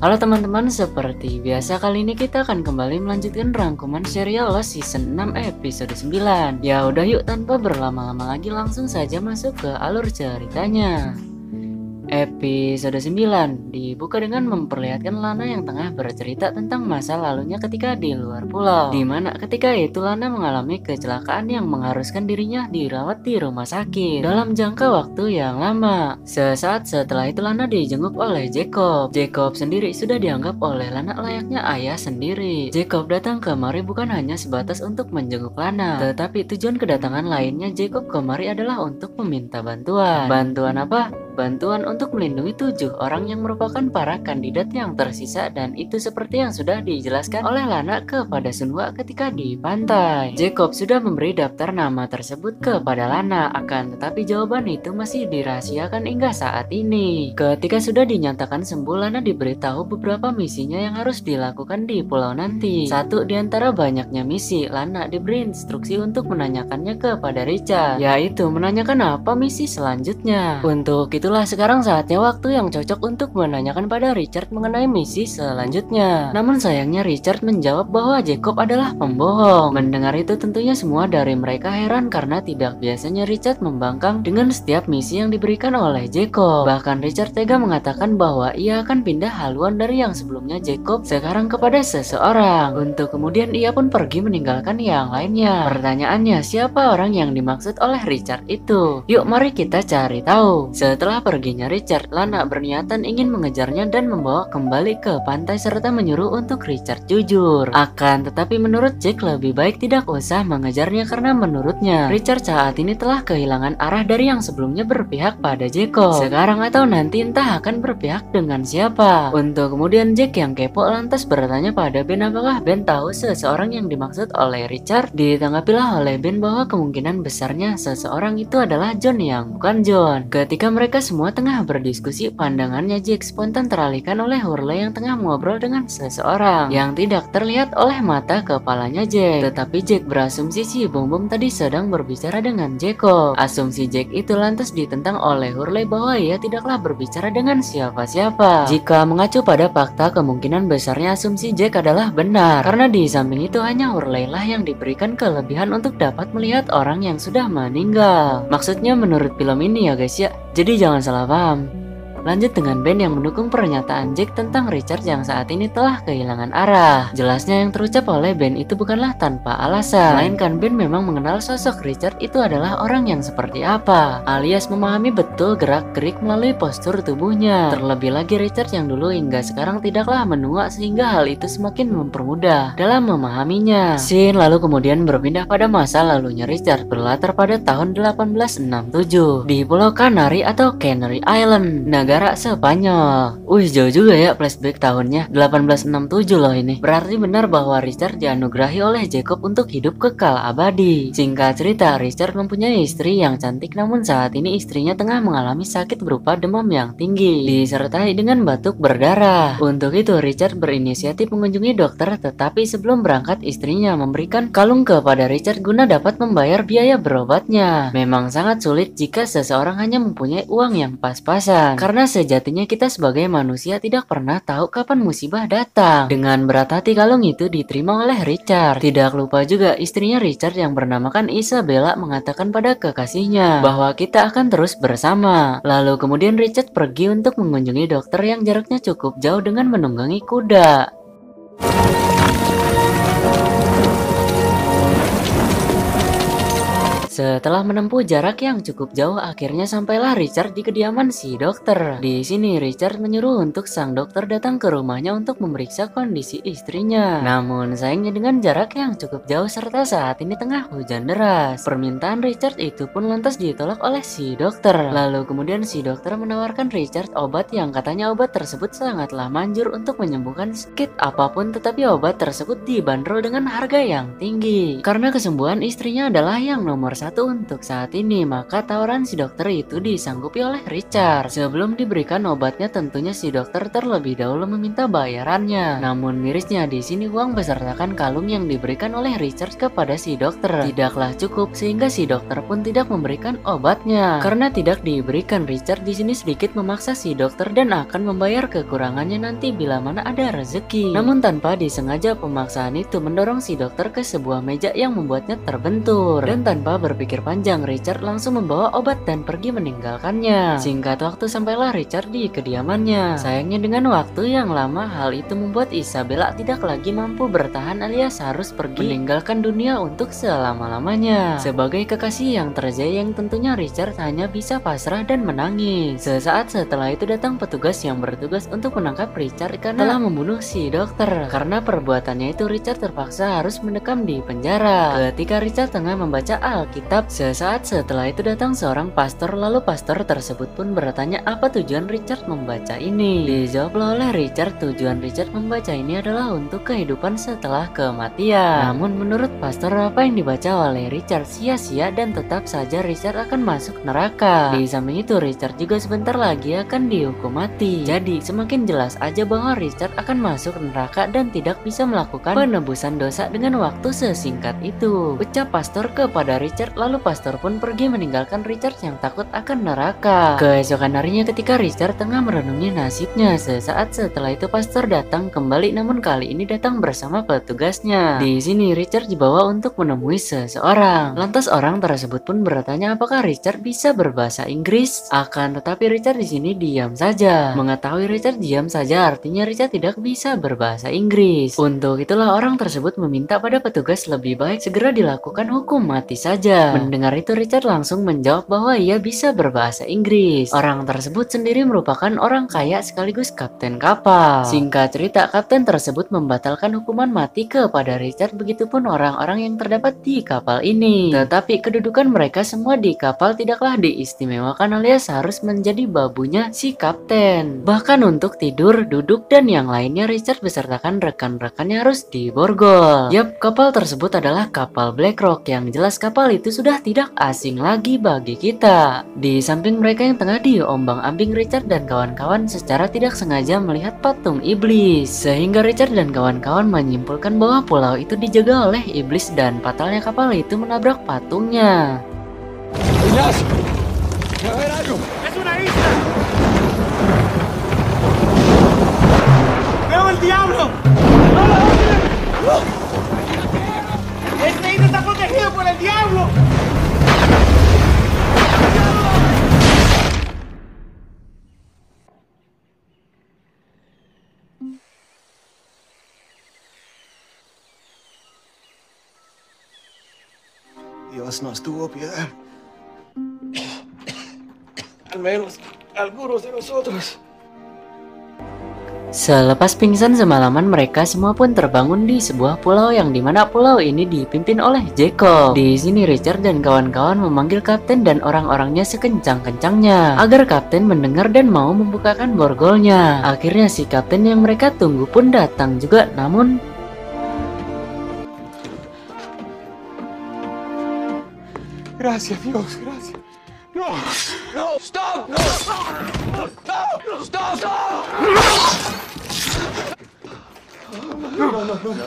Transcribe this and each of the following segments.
Halo teman-teman, seperti biasa kali ini kita akan kembali melanjutkan rangkuman serial Lost Season 6 episode 9. Ya udah yuk, tanpa berlama-lama lagi langsung saja masuk ke alur ceritanya. Episode 9 dibuka dengan memperlihatkan Lana yang tengah bercerita tentang masa lalunya ketika di luar pulau, dimana ketika itu Lana mengalami kecelakaan yang mengharuskan dirinya dirawat di rumah sakit dalam jangka waktu yang lama. Sesaat setelah itu Lana dijenguk oleh Jacob. Jacob sendiri sudah dianggap oleh Lana layaknya ayah sendiri. Jacob datang kemari bukan hanya sebatas untuk menjenguk Lana, tetapi tujuan kedatangan lainnya Jacob kemari adalah untuk meminta bantuan. Bantuan apa? Bantuan untuk melindungi 7 orang yang merupakan para kandidat yang tersisa, dan itu seperti yang sudah dijelaskan oleh Lana kepada Sunhwa ketika di pantai. Jacob sudah memberi daftar nama tersebut kepada Lana, akan tetapi jawaban itu masih dirahasiakan hingga saat ini. Ketika sudah dinyatakan sembuh, Lana diberitahu beberapa misinya yang harus dilakukan di pulau nanti. Satu di antara banyaknya misi, Lana diberi instruksi untuk menanyakannya kepada Richard, yaitu menanyakan apa misi selanjutnya. Untuk itulah sekarang saatnya waktu yang cocok untuk menanyakan pada Richard mengenai misi selanjutnya. Namun sayangnya Richard menjawab bahwa Jacob adalah pembohong. Mendengar itu tentunya semua dari mereka heran karena tidak biasanya Richard membangkang dengan setiap misi yang diberikan oleh Jacob. Bahkan Richard tega mengatakan bahwa ia akan pindah haluan dari yang sebelumnya Jacob sekarang kepada seseorang, untuk kemudian ia pun pergi meninggalkan yang lainnya. Pertanyaannya, siapa orang yang dimaksud oleh Richard itu? Yuk mari kita cari tahu. Setelah perginya Richard, Lana berniatan ingin mengejarnya dan membawa kembali ke pantai serta menyuruh untuk Richard jujur. Akan tetapi menurut Jack lebih baik tidak usah mengejarnya karena menurutnya Richard saat ini telah kehilangan arah dari yang sebelumnya berpihak pada Jacob. Sekarang atau nanti entah akan berpihak dengan siapa. Untuk kemudian Jack yang kepo lantas bertanya pada Ben apakah Ben tahu seseorang yang dimaksud oleh Richard. Ditanggapilah oleh Ben bahwa kemungkinan besarnya seseorang itu adalah John yang bukan John. Ketika mereka semua tengah berdiskusi, pandangannya Jack spontan teralihkan oleh Hurley yang tengah mengobrol dengan seseorang yang tidak terlihat oleh mata kepalanya Jack. Tetapi Jack berasumsi si Bom Bom tadi sedang berbicara dengan Jacob. Asumsi Jack itu lantas ditentang oleh Hurley bahwa ia tidaklah berbicara dengan siapa-siapa. Jika mengacu pada fakta, kemungkinan besarnya asumsi Jack adalah benar, karena di samping itu hanya Hurley lah yang diberikan kelebihan untuk dapat melihat orang yang sudah meninggal. Maksudnya menurut film ini ya guys ya. Jadi jangan salah paham. Lanjut dengan Ben yang mendukung pernyataan Jack tentang Richard yang saat ini telah kehilangan arah. Jelasnya yang terucap oleh Ben itu bukanlah tanpa alasan, melainkan Ben memang mengenal sosok Richard itu adalah orang yang seperti apa, alias memahami betul gerak-gerik melalui postur tubuhnya. Terlebih lagi Richard yang dulu hingga sekarang tidaklah menua, sehingga hal itu semakin mempermudah dalam memahaminya. Scene lalu kemudian berpindah pada masa lalunya Richard, berlatar pada tahun 1867 di Pulau Canary atau Canary Island, negara Spanyol. Wih, jauh juga ya flashback tahunnya, 1867 loh ini. Berarti benar bahwa Richard dianugerahi oleh Jacob untuk hidup kekal abadi. Singkat cerita, Richard mempunyai istri yang cantik, namun saat ini istrinya tengah mengalami sakit berupa demam yang tinggi disertai dengan batuk berdarah. Untuk itu Richard berinisiatif mengunjungi dokter, tetapi sebelum berangkat istrinya memberikan kalung kepada Richard guna dapat membayar biaya berobatnya. Memang sangat sulit jika seseorang hanya mempunyai uang yang pas-pasan, karena sejatinya kita sebagai manusia tidak pernah tahu kapan musibah datang. Dengan berat hati kalung itu diterima oleh Richard. Tidak lupa juga istrinya Richard yang bernamakan Isabella mengatakan pada kekasihnya bahwa kita akan terus bersama. Lalu kemudian Richard pergi untuk mengunjungi dokter yang jaraknya cukup jauh dengan menunggangi kuda. Setelah menempuh jarak yang cukup jauh, akhirnya sampailah Richard di kediaman si dokter. Di sini Richard menyuruh untuk sang dokter datang ke rumahnya untuk memeriksa kondisi istrinya. Namun sayangnya dengan jarak yang cukup jauh serta saat ini tengah hujan deras, permintaan Richard itu pun lantas ditolak oleh si dokter. Lalu kemudian si dokter menawarkan Richard obat yang katanya obat tersebut sangatlah manjur untuk menyembuhkan sakit apapun, tetapi obat tersebut dibanderol dengan harga yang tinggi karena kesembuhan istrinya adalah yang nomor satu untuk saat ini, maka tawaran si dokter itu disanggupi oleh Richard. Sebelum diberikan obatnya, tentunya si dokter terlebih dahulu meminta bayarannya. Namun mirisnya di sini uang besertakan kalung yang diberikan oleh Richard kepada si dokter tidaklah cukup, sehingga si dokter pun tidak memberikan obatnya. Karena tidak diberikan, Richard di sini sedikit memaksa si dokter dan akan membayar kekurangannya nanti bila mana ada rezeki. Namun tanpa disengaja, pemaksaan itu mendorong si dokter ke sebuah meja yang membuatnya terbentur. Dan tanpa berpikir panjang, Richard langsung membawa obat dan pergi meninggalkannya. Singkat waktu sampailah Richard di kediamannya. Sayangnya dengan waktu yang lama, hal itu membuat Isabella tidak lagi mampu bertahan alias harus pergi meninggalkan dunia untuk selama-lamanya. Sebagai kekasih yang terjayang, tentunya Richard hanya bisa pasrah dan menangis. Sesaat setelah itu datang petugas yang bertugas untuk menangkap Richard karena telah membunuh si dokter. Karena perbuatannya itu, Richard terpaksa harus mendekam di penjara. Ketika Richard tengah membaca Alkitab, sesaat setelah itu datang seorang pastor, lalu pastor tersebut pun bertanya apa tujuan Richard membaca ini. Dijawablah oleh Richard, tujuan Richard membaca ini adalah untuk kehidupan setelah kematian. Namun menurut pastor, apa yang dibaca oleh Richard sia-sia dan tetap saja Richard akan masuk neraka. Di samping itu, Richard juga sebentar lagi akan dihukum mati. Jadi semakin jelas aja bahwa Richard akan masuk neraka dan tidak bisa melakukan penebusan dosa dengan waktu sesingkat itu, ucap pastor kepada Richard. Lalu pastor pun pergi meninggalkan Richard yang takut akan neraka. Keesokan harinya ketika Richard tengah merenungi nasibnya, sesaat setelah itu pastor datang kembali, namun kali ini datang bersama petugasnya. Di sini Richard dibawa untuk menemui seseorang. Lantas orang tersebut pun bertanya apakah Richard bisa berbahasa Inggris. Akan tetapi Richard di sini diam saja. Mengetahui Richard diam saja artinya Richard tidak bisa berbahasa Inggris. Untuk itulah orang tersebut meminta pada petugas lebih baik segera dilakukan hukum mati saja. Mendengar itu Richard langsung menjawab bahwa ia bisa berbahasa Inggris. Orang tersebut sendiri merupakan orang kaya sekaligus kapten kapal. Singkat cerita, kapten tersebut membatalkan hukuman mati kepada Richard, begitupun orang-orang yang terdapat di kapal ini. Tetapi kedudukan mereka semua di kapal tidaklah diistimewakan alias harus menjadi babunya si kapten. Bahkan untuk tidur, duduk, dan yang lainnya Richard besertakan rekan-rekannya harus diborgol. Yap, kapal tersebut adalah kapal BlackRock. Yang jelas kapal itu sudah tidak asing lagi bagi kita. Di samping mereka yang tengah diombang-ambing, Richard dan kawan-kawan secara tidak sengaja melihat patung iblis. Sehingga Richard dan kawan-kawan menyimpulkan bahwa pulau itu dijaga oleh iblis dan fatalnya kapal itu menabrak patungnya. Ignacio, a ver algo. ¡Es una isla! ¡Veo el diablo! ¡Esta isla está protegida por el diablo! Dios nos tuvo piedad. Al menos algunos de nosotros. Selepas pingsan semalaman, mereka semua pun terbangun di sebuah pulau yang dimana pulau ini dipimpin oleh Jacob. Di sini Richard dan kawan-kawan memanggil kapten dan orang-orangnya sekencang-kencangnya agar kapten mendengar dan mau membukakan borgolnya. Akhirnya si kapten yang mereka tunggu pun datang juga, namun Gracias, Dios, gracias. No, no, stop, no, no, stop, stop.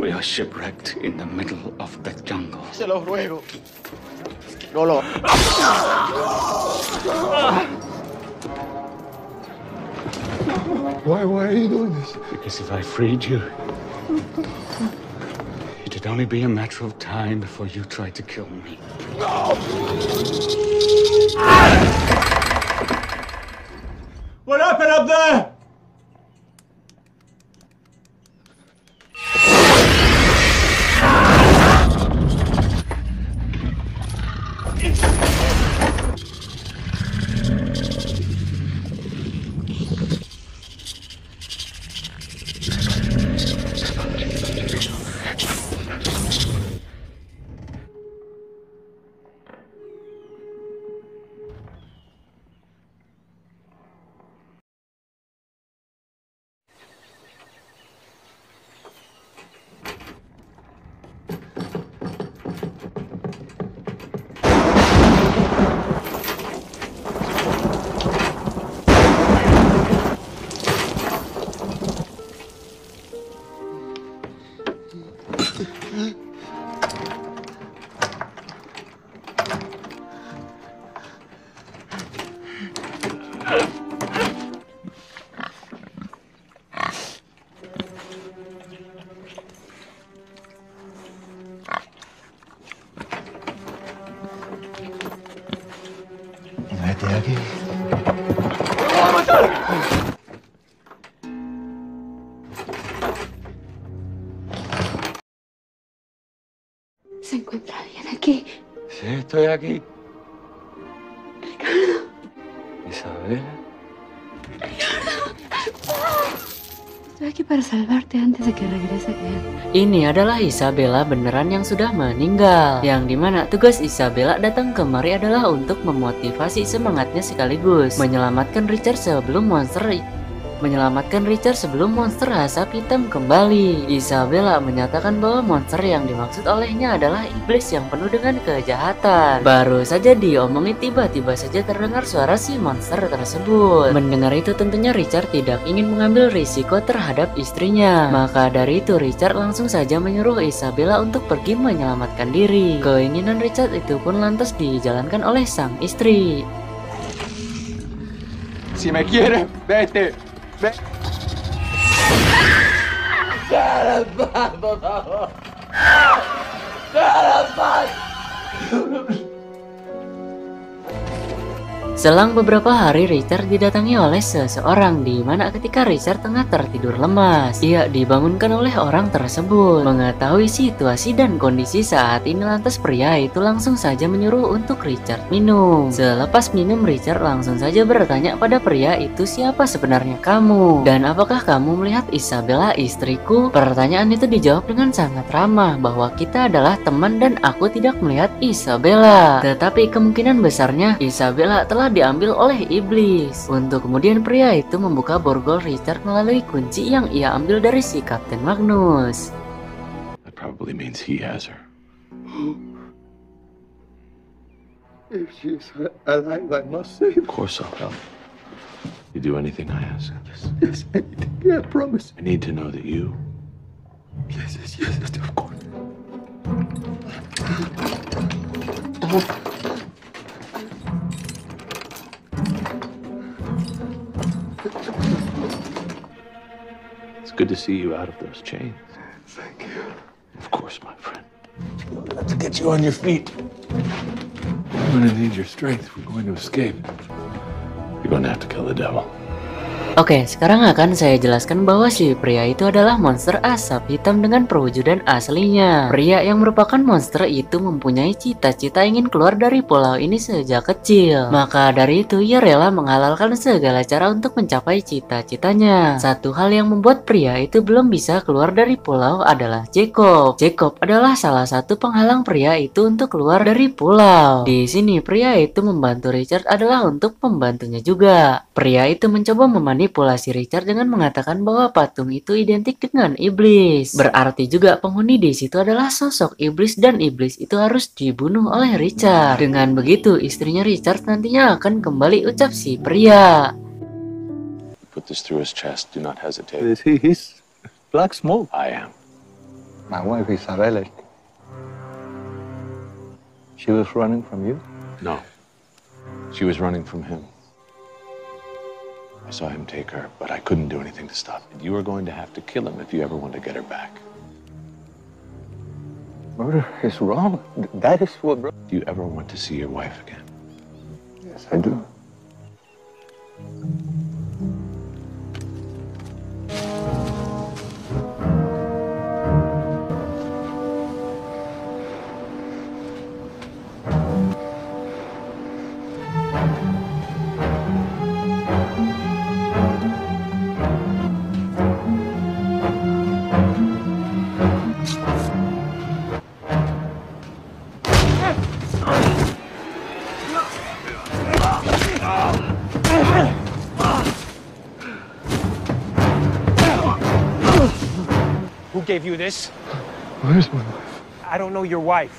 We are shipwrecked in the middle of the jungle. Se los ruego. No lo. Why are you doing this? Because if I freed you, it'd only be a matter of time before you tried to kill me. No! What happened up there? Hati-hati. ¿Se encuentra alguien aquí? Sí, estoy aquí. Isabel. Estoy aquí para salvarte antes de que regrese él. Ini adalah Isabella beneran yang sudah meninggal. Yang dimana tugas Isabella datang kemari adalah untuk memotivasi semangatnya sekaligus menyelamatkan Richard sebelum monster asap hitam kembali. Isabella menyatakan bahwa monster yang dimaksud olehnya adalah iblis yang penuh dengan kejahatan. Baru saja diomongin, tiba-tiba saja terdengar suara si monster tersebut. Mendengar itu tentunya Richard tidak ingin mengambil risiko terhadap istrinya. Maka dari itu Richard langsung saja menyuruh Isabella untuk pergi menyelamatkan diri. Keinginan Richard itu pun lantas dijalankan oleh sang istri. Si me quieres, vete. Vete. Déjala en paz, por favor. Déjala en paz. Selang beberapa hari Richard didatangi oleh seseorang, di mana ketika Richard tengah tertidur lemas, ia dibangunkan oleh orang tersebut. Mengetahui situasi dan kondisi saat ini lantas pria itu langsung saja menyuruh untuk Richard minum. Selepas minum Richard langsung saja bertanya pada pria itu, siapa sebenarnya kamu? Dan apakah kamu melihat Isabella istriku? Pertanyaan itu dijawab dengan sangat ramah bahwa kita adalah teman dan aku tidak melihat Isabella. Tetapi kemungkinan besarnya Isabella telah diambil oleh iblis. Untuk kemudian pria itu membuka borgol Richard melalui kunci yang ia ambil dari si Kapten Magnus. That probably means he has her. If she's alive, I must save her. Of course I'll help. You do anything I ask. Yes, anything. Yeah, I promise. I need to know that you. Yes, of course. It's good to see you out of those chains. Thank you. Of course, my friend. Let's get you on your feet. I'm gonna need your strength. We're going to escape. You're gonna have to kill the devil. Oke, sekarang akan saya jelaskan bahwa si pria itu adalah monster asap hitam dengan perwujudan aslinya. Pria yang merupakan monster itu mempunyai cita-cita ingin keluar dari pulau ini sejak kecil. Maka dari itu ia rela menghalalkan segala cara untuk mencapai cita-citanya. Satu hal yang membuat pria itu belum bisa keluar dari pulau adalah Jacob. Jacob adalah salah satu penghalang pria itu untuk keluar dari pulau. Di sini pria itu membantu Richard adalah untuk membantunya juga. Pria itu mencoba memanipulasi Richard dengan mengatakan bahwa patung itu identik dengan iblis. Berarti juga penghuni di situ adalah sosok iblis dan iblis itu harus dibunuh oleh Richard. Dengan begitu istrinya Richard nantinya akan kembali, ucap si pria. Put this through his chest. Do not hesitate. He's black smoke. I am. My wife Isabella. She was running from you? No. She was running from him. I saw him take her, but I couldn't do anything to stop it. You are going to have to kill him if you ever want to get her back. Murder is wrong. That is what... Do you ever want to see your wife again? Yes, I do. Who gave you this? Where's my wife? I don't know your wife.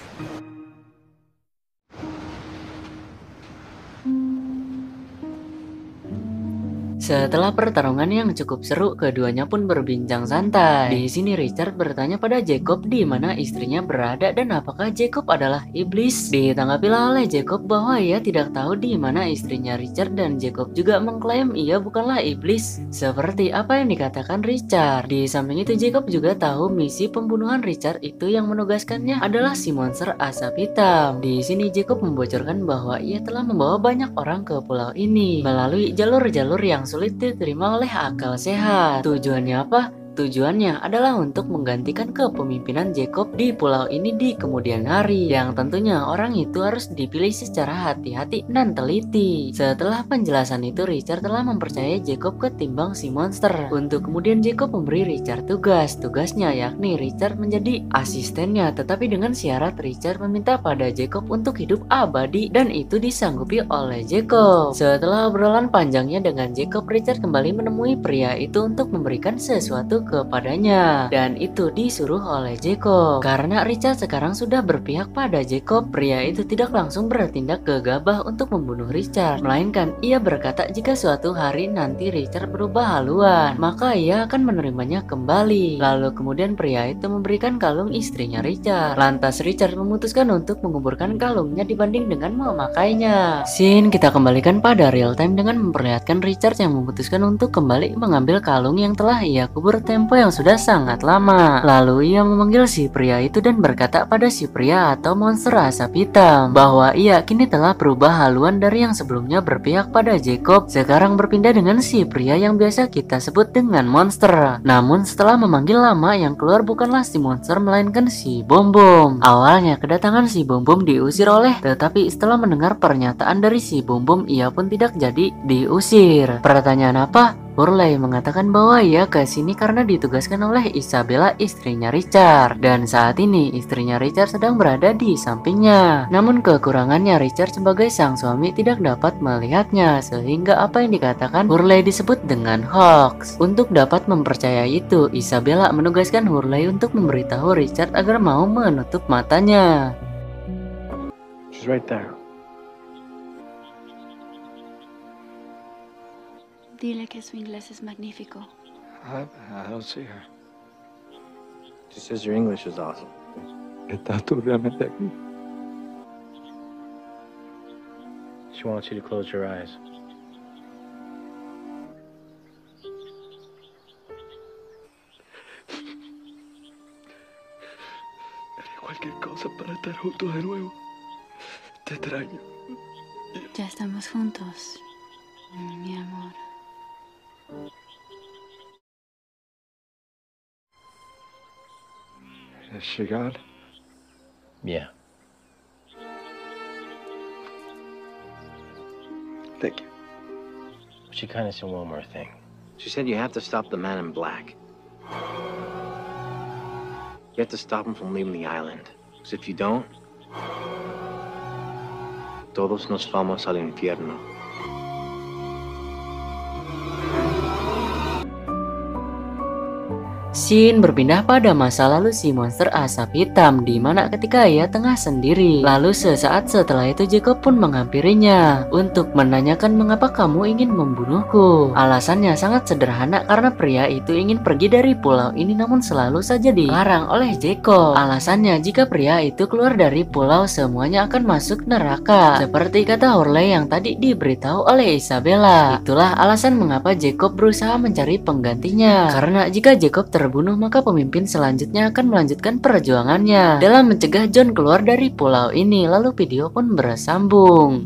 Setelah pertarungan yang cukup seru, keduanya pun berbincang santai. Di sini Richard bertanya pada Jacob di mana istrinya berada dan apakah Jacob adalah iblis. Ditanggapilah oleh Jacob bahwa ia tidak tahu di mana istrinya Richard dan Jacob juga mengklaim ia bukanlah iblis seperti apa yang dikatakan Richard. Di samping itu Jacob juga tahu misi pembunuhan Richard itu yang menugaskannya adalah si monster asap hitam. Di sini Jacob membocorkan bahwa ia telah membawa banyak orang ke pulau ini melalui jalur-jalur yang sulit diterima oleh akal sehat. Tujuannya apa? Tujuannya adalah untuk menggantikan kepemimpinan Jacob di pulau ini di kemudian hari, yang tentunya orang itu harus dipilih secara hati-hati dan teliti. Setelah penjelasan itu, Richard telah mempercayai Jacob ketimbang si monster. Untuk kemudian Jacob memberi Richard tugasnya yakni Richard menjadi asistennya, tetapi dengan syarat Richard meminta pada Jacob untuk hidup abadi dan itu disanggupi oleh Jacob. Setelah obrolan panjangnya dengan Jacob, Richard kembali menemui pria itu untuk memberikan sesuatu kepadanya dan itu disuruh oleh Jacob. Karena Richard sekarang sudah berpihak pada Jacob, pria itu tidak langsung bertindak gegabah untuk membunuh Richard, melainkan ia berkata jika suatu hari nanti Richard berubah haluan maka ia akan menerimanya kembali. Lalu kemudian pria itu memberikan kalung istrinya Richard. Lantas Richard memutuskan untuk menguburkan kalungnya dibanding dengan memakainya. Scene kita kembalikan pada real time dengan memperlihatkan Richard yang memutuskan untuk kembali mengambil kalung yang telah ia kubur tempo yang sudah sangat lama. Lalu ia memanggil si pria itu dan berkata pada si pria atau monster asap hitam bahwa ia kini telah berubah haluan dari yang sebelumnya berpihak pada Jacob, sekarang berpindah dengan si pria yang biasa kita sebut dengan monster. Namun setelah memanggil lama, yang keluar bukanlah si monster melainkan si Bom Bom. Awalnya kedatangan si Bom Bom diusir oleh, tetapi setelah mendengar pernyataan dari si Bom Bom ia pun tidak jadi diusir. Pertanyaan apa? Hurley mengatakan bahwa ia ke sini karena ditugaskan oleh Isabella, istrinya Richard, dan saat ini istrinya Richard sedang berada di sampingnya. Namun kekurangannya Richard sebagai sang suami tidak dapat melihatnya, sehingga apa yang dikatakan Hurley disebut dengan hoax. Untuk dapat mempercayai itu, Isabella menugaskan Hurley untuk memberitahu Richard agar mau menutup matanya. She's right there. Dile que su inglés es magnífico. I don't see her. She says your English is awesome. ¿Estás tú realmente aquí? She wants you to close your eyes. Haré cualquier cosa para estar juntos de nuevo. Te extraño. Ya estamos juntos, mi amor. Is she gone? Yeah. Thank you. She kind of said one more thing. She said you have to stop the man in black. You have to stop him from leaving the island. Because if you don't, todos nos vamos al infierno. Scene berpindah pada masa lalu si monster asap hitam, di mana ketika ia tengah sendiri. Lalu sesaat setelah itu Jacob pun menghampirinya untuk menanyakan mengapa kamu ingin membunuhku. Alasannya sangat sederhana, karena pria itu ingin pergi dari pulau ini namun selalu saja dilarang oleh Jacob. Alasannya jika pria itu keluar dari pulau semuanya akan masuk neraka, seperti kata Hurley yang tadi diberitahu oleh Isabella. Itulah alasan mengapa Jacob berusaha mencari penggantinya, karena jika Jacob terbunuh maka pemimpin selanjutnya akan melanjutkan perjuangannya dalam mencegah John keluar dari pulau ini. Lalu video pun bersambung.